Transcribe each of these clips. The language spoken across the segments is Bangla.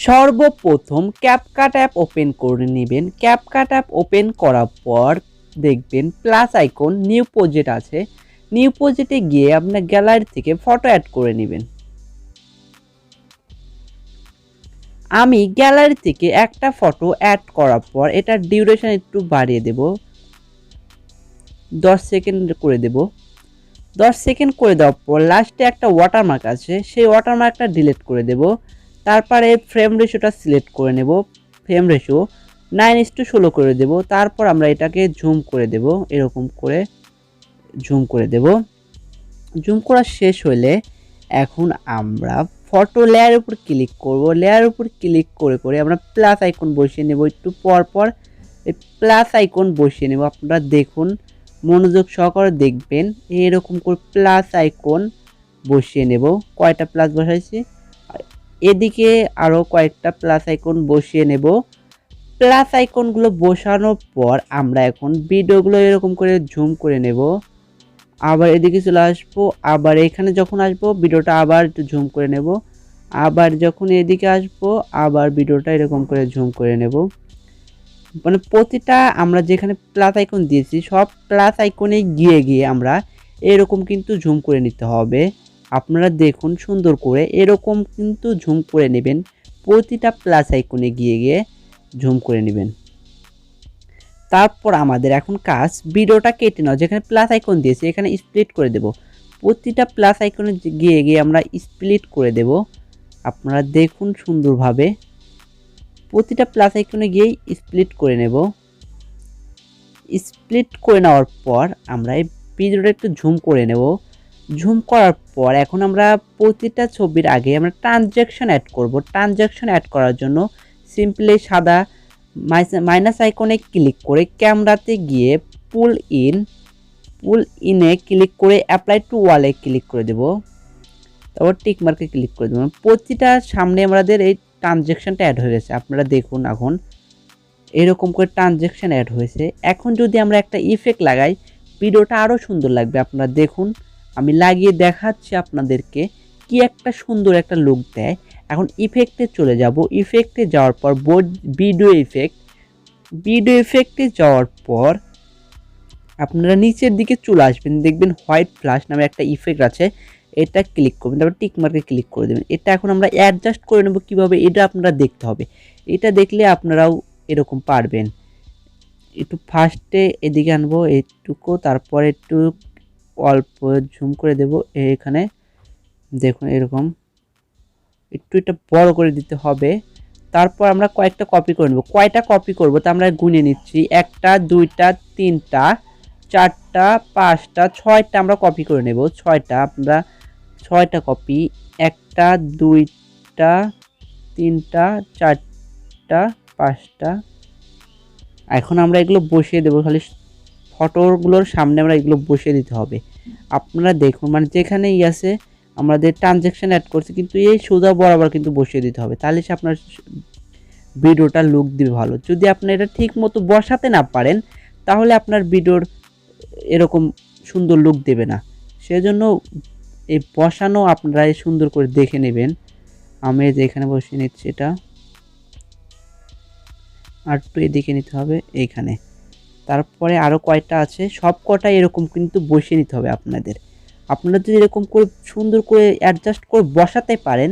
সর্বপ্রথম ক্যাপকাট অ্যাপ ওপেন করে নেবেন। ক্যাপকাট অ্যাপ ওপেন করার পর দেখবেন প্লাস আইকন নিউ প্রজেক্ট আছে। নিউ প্রজেক্টে গিয়ে আপনার গ্যালারি থেকে ফটো অ্যাড করে নেবেন। আমি গ্যালারি থেকে একটা ফটো অ্যাড করার পর এটার ডিউরেশন একটু বাড়িয়ে দেব, 10 সেকেন্ড করে দেব। 10 সেকেন্ড করে দেওয়ার পর লাস্টে একটা ওয়াটারমার্ক আছে, সেই ওয়াটারমার্কটা ডিলিট করে দেব। তারপরে ফ্রেম রেশিওটা সিলেক্ট করে নেব, ফ্রেম রেশিও 9:16 করে দেব। তারপর আমরা এটাকে জুম করে দেব, এরকম করে জুম করে দেব। জুম করা শেষ হলে এখন আমরা ফটো লেয়ারের উপর ক্লিক করব। লেয়ারের উপর ক্লিক করে করে আমরা প্লাস আইকন বসিয়ে নেব। একটু পর পর এই প্লাস আইকন বসিয়ে নেব। আপনারা দেখুন, মনোযোগ সহকারে দেখবেন, এরকম করে প্লাস আইকন বসিয়ে নেব। কয়টা প্লাস বসাইছি, এদিকে আরও কয়েকটা প্লাস আইকন বসিয়ে নেব। প্লাস আইকনগুলো বসানোর পর আমরা এখন ভিডিওগুলো এরকম করে জুম করে নেব। আবার এদিকে চলে আসবো, আবার এখানে যখন আসবো ভিডিওটা আবার একটু জুম করে নেব। আবার যখন এদিকে আসবো আবার ভিডিওটা এরকম করে জুম করে নেব। মানে প্রতিটা আমরা যেখানে প্লাস আইকন দিয়েছি সব প্লাস আইকনে গিয়ে গিয়ে আমরা এরকম কিন্তু জুম করে নিতে হবে। আপনারা দেখুন সুন্দর করে এরকম কিন্তু জুম করে নেবেন, প্রতিটা প্লাস আইকনে গিয়ে গিয়ে জুম করে নেবেন। তারপর আমাদের এখন কাজ ভিডিওটা কেটে নাও, যেখানে প্লাস আইকন দিয়েছি এখানে স্প্লিট করে দেব। প্রতিটা প্লাস আইকনে গিয়ে গিয়ে আমরা স্প্লিট করে দেব। আপনারা দেখুন সুন্দরভাবে প্রতিটা প্লাস আইকনে গিয়ে স্প্লিট করে নেব। স্প্লিট করে নেওয়ার পর আমরা এই ভিডিওটা একটু জুম করে নেব। জুম করার পর এখন আমরা প্রতিটা ছবির আগে আমরা ট্রানজ্যাকশন অ্যাড করব। ট্রানজ্যাকশন অ্যাড করার জন্য সিম্পলি সাদা মাইনাস আইকনে ক্লিক করে ক্যামেরাতে গিয়ে পুল ইনে ক্লিক করে অ্যাপ্লাই টু ওয়ালে ক্লিক করে দেব। তারপর টিক মার্কে ক্লিক করে দেব। প্রতিটা সামনে আমাদের এই ট্রানজ্যাকশনটা অ্যাড হয়ে গেছে। আপনারা দেখুন এখন এরকম করে ট্রানজ্যাকশন অ্যাড হয়েছে। এখন যদি আমরা একটা ইফেক্ট লাগাই ভিডিওটা আরও সুন্দর লাগবে। আপনারা দেখুন, আমি লাগিয়ে দেখাচ্ছি আপনাদেরকে কি একটা সুন্দর একটা লুক দেয়। এখন ইফেক্টে চলে যাব। ইফেক্টে যাওয়ার পর ভিডিও ইফেক্টে যাওয়ার পর আপনারা নিচের দিকে চলে আসবেন, দেখবেন হোয়াইট ফ্ল্যাশ নামে একটা ইফেক্ট আছে, এটা ক্লিক করবেন। তারপর টিক মার্কে ক্লিক করে দেবেন। এটা এখন আমরা অ্যাডজাস্ট করে নেব কীভাবে, এটা আপনারা দেখতে হবে। এটা দেখলে আপনারাও এরকম পারবেন। একটু ফার্স্টে এদিকে আনবো এইটুকু, তারপর একটু অল্প জুম করে দেব। এখানে দেখুন এরকম একটু এটা বড় করে দিতে হবে। তারপর আমরা কয়েকটা কপি করে নেব। কয়টা কপি করব তা আমরা গুনে নিচ্ছি, 1টা 2টা 3টা 4টা 5টা 6টা আমরা কপি করে নেব। 6টা আমরা 6টা কপি, 1টা 2টা 3টা 4টা 5টা। এখন আমরা এগুলো বসিয়ে দেবো, খালি ফটোগুলোর সামনে আমরা এগুলো বসিয়ে দিতে হবে। আপনারা দেখুন, মানে যেখানেই আছে আমাদের ট্রানজ্যাকশন অ্যাড করছে কিন্তু এই সোজা বরাবর কিন্তু বসিয়ে দিতে হবে, তাহলে সে আপনার ভিডিওটা লুক দিবে ভালো। যদি আপনি এটা ঠিক মতো বসাতে না পারেন তাহলে আপনার ভিডিওর এরকম সুন্দর লুক দেবে না। সেজন্য এই বসানো আপনারা সুন্দর করে দেখে নেবেন। আমি যেখানে বসিয়ে নিচ্ছি এটা আর একটু এদিকে নিতে হবে এইখানে। তারপরে আরও কয়টা আছে সব কটা এরকম কিন্তু বসিয়ে নিতে হবে আপনাদের। আপনারা যদি এরকম করে সুন্দর করে অ্যাডজাস্ট করে বসাতে পারেন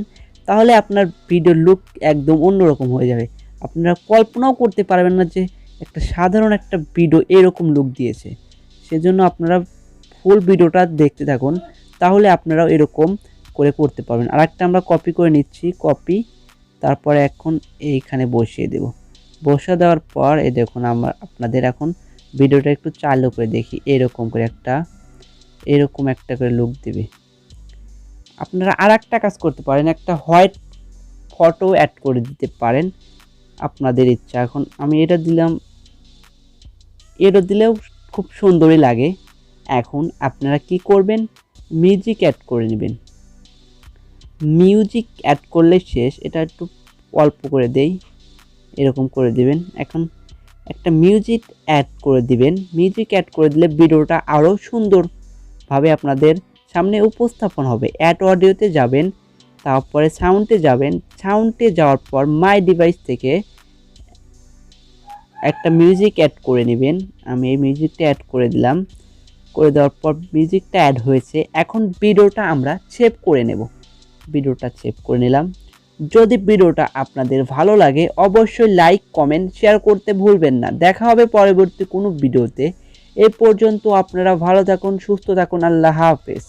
তাহলে আপনার ভিডিওর লুক একদম অন্যরকম হয়ে যাবে। আপনারা কল্পনাও করতে পারবেন না যে একটা সাধারণ একটা ভিডিও এরকম লুক দিয়েছে। সেজন্য আপনারা ফুল ভিডিওটা দেখতে থাকুন, তাহলে আপনারাও এরকম করে করতে পারবেন। আর একটা আমরা কপি করে নিচ্ছি, কপি, তারপরে এখন এইখানে বসিয়ে দেব। বসা দেওয়ার পর এই দেখুন আপনাদের এখন ভিডিওটা একটু চালু করে দেখি, এরকম একটা করে লুক দেবে। আপনারা আর একটা কাজ করতে পারেন, একটা হোয়াইট ফটো অ্যাড করে দিতে পারেন আপনাদের ইচ্ছা। এখন আমি এটা দিলাম, এটা দিলেও খুব সুন্দরই লাগে। এখন আপনারা কি করবেন, মিউজিক অ্যাড করে নেবেন। মিউজিক অ্যাড করলে শেষ, এটা একটু অল্প করে দেই, এরকম করে দিবেন। এখন একটা মিউজিক অ্যাড করে দিবেন। মিউজিক অ্যাড করে দিলে ভিডিওটা আরও সুন্দরভাবে আপনাদের সামনে উপস্থাপন হবে। অ্যাড অডিওতে যাবেন, তারপরে সাউন্ডে যাবেন, সাউন্ডে যাওয়ার পর মাই ডিভাইস থেকে একটা মিউজিক অ্যাড করে নেবেন। আমি এই মিউজিকটা অ্যাড করে দিলাম। করে দেওয়ার পর মিউজিকটা অ্যাড হয়েছে। এখন ভিডিওটা আমরা সেভ করে নেব। ভিডিওটা সেভ করে নিলাম। যদি ভিডিওটা আপনাদের ভালো লাগে অবশ্যই লাইক কমেন্ট শেয়ার করতে ভুলবেন না। দেখা হবে পরবর্তী কোনো ভিডিওতে। এ পর্যন্ত আপনারা ভালো থাকুন, সুস্থ থাকুন। আল্লাহ হাফেজ।